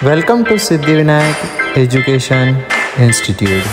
Welcome to Siddhivinayak Education Institute.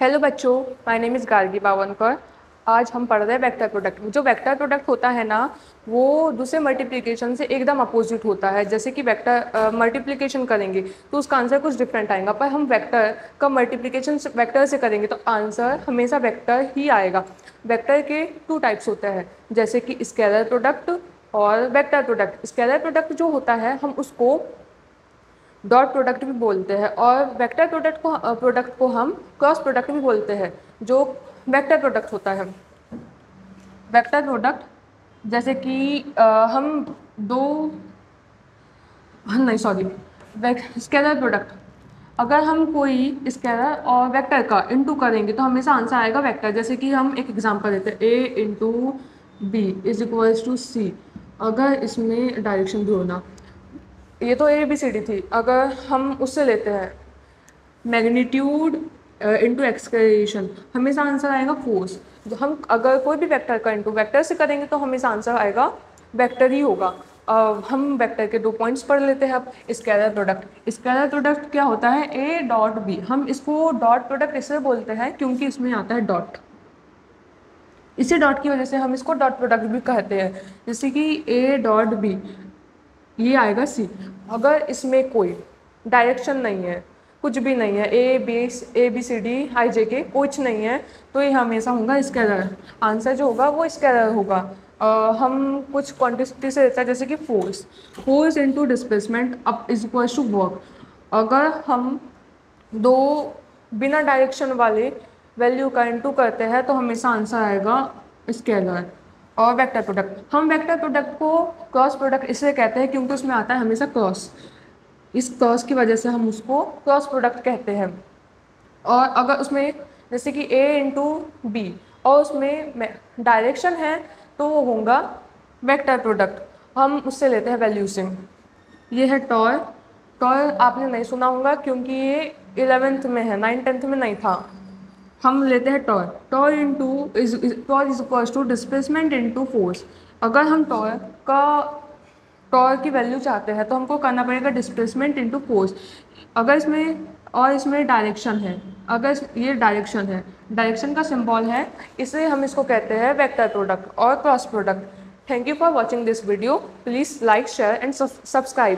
Hello बच्चों, my name is Gargi Bawankar. आज हम पढ़ रहे हैं वेक्टर प्रोडक्ट। जो वेक्टर प्रोडक्ट होता है ना, वो दूसरे मल्टीप्लिकेशन से एकदम अपोजिट होता है। जैसे कि वेक्टर मल्टीप्लिकेशन करेंगे तो उसका आंसर कुछ डिफरेंट आएगा, पर हम वेक्टर का मल्टीप्लिकेशन वेक्टर से करेंगे तो आंसर हमेशा वेक्टर ही आएगा। वेक्टर के टू टाइप्स होते हैं, जैसे कि स्केलर प्रोडक्ट और वेक्टर प्रोडक्ट। स्केलर प्रोडक्ट जो होता है हम उसको डॉट प्रोडक्ट भी बोलते हैं, और वेक्टर प्रोडक्ट को हम क्रॉस प्रोडक्ट भी बोलते हैं। जो वेक्टर प्रोडक्ट होता है, वेक्टर प्रोडक्ट जैसे कि हम स्केलर प्रोडक्ट, अगर हम कोई स्केलर और वेक्टर का इनटू करेंगे तो हमेशा आंसर आएगा वेक्टर। जैसे कि हम एक एग्जांपल लेते हैं, a into B is equals to C. अगर इसमें डायरेक्शन भी होना, ये तो ABCD थी, अगर हम उससे लेते हैं मैग्नीट्यूड इंटू एक्सलेरेशन, हमेशा आंसर आएगा फोर्स। हम अगर कोई भी वेक्टर का इंटू वेक्टर से करेंगे तो हमेशा आंसर आएगा वेक्टर ही होगा। हम वेक्टर के 2 पॉइंट्स पढ़ लेते हैं अब। स्केलर प्रोडक्ट, स्केलर प्रोडक्ट क्या होता है, A डॉट B। हम इसको डॉट प्रोडक्ट इसलिए बोलते हैं क्योंकि इसमें आता है डॉट। इसी डॉट की वजह से हम इसको डॉट प्रोडक्ट भी कहते हैं। जैसे कि A डॉट B, ये आएगा C। अगर इसमें कोई डायरेक्शन नहीं है, कुछ भी नहीं है, ABCD IJK कुछ नहीं है, तो ये हमेशा होगा स्केलर। आंसर जो होगा वो स्केलर होगा। हम कुछ क्वांटिटी से लेते हैं, जैसे कि force into displacement up is equal to work. अगर हम दो बिना डायरेक्शन वाले वैल्यू का इनटू करते हैं तो हमेशा आंसर आएगा स्केलर। और वेक्टर प्रोडक्ट, हम वेक्टर प्रोडक्ट को क्रॉस प्रोडक्ट इसलिए कहते हैं क्योंकि उसमें आता है हमेशा क्रॉस। इस क्रॉस की वजह से हम उसको क्रॉस प्रोडक्ट कहते हैं। और अगर उसमें जैसे कि A इंटू बी और उसमें डायरेक्शन है तो वो होगा वेक्टर प्रोडक्ट। हम उससे लेते हैं वैल्यू से। ये है टॉर आपने नहीं सुना होगा क्योंकि ये 11th में है, 9th 10th में नहीं था। हम लेते हैं torque is equal to displacement into force. अगर हम टॉर की वैल्यू चाहते हैं तो हमको करना पड़ेगा डिस्प्लेसमेंट इनटू फोर्स। अगर इसमें डायरेक्शन है, अगर ये डायरेक्शन है, डायरेक्शन का सिंबल है, इसलिए हम इसको कहते हैं वेक्टर प्रोडक्ट और cross product. Thank you for watching this video. Please like, share and subscribe.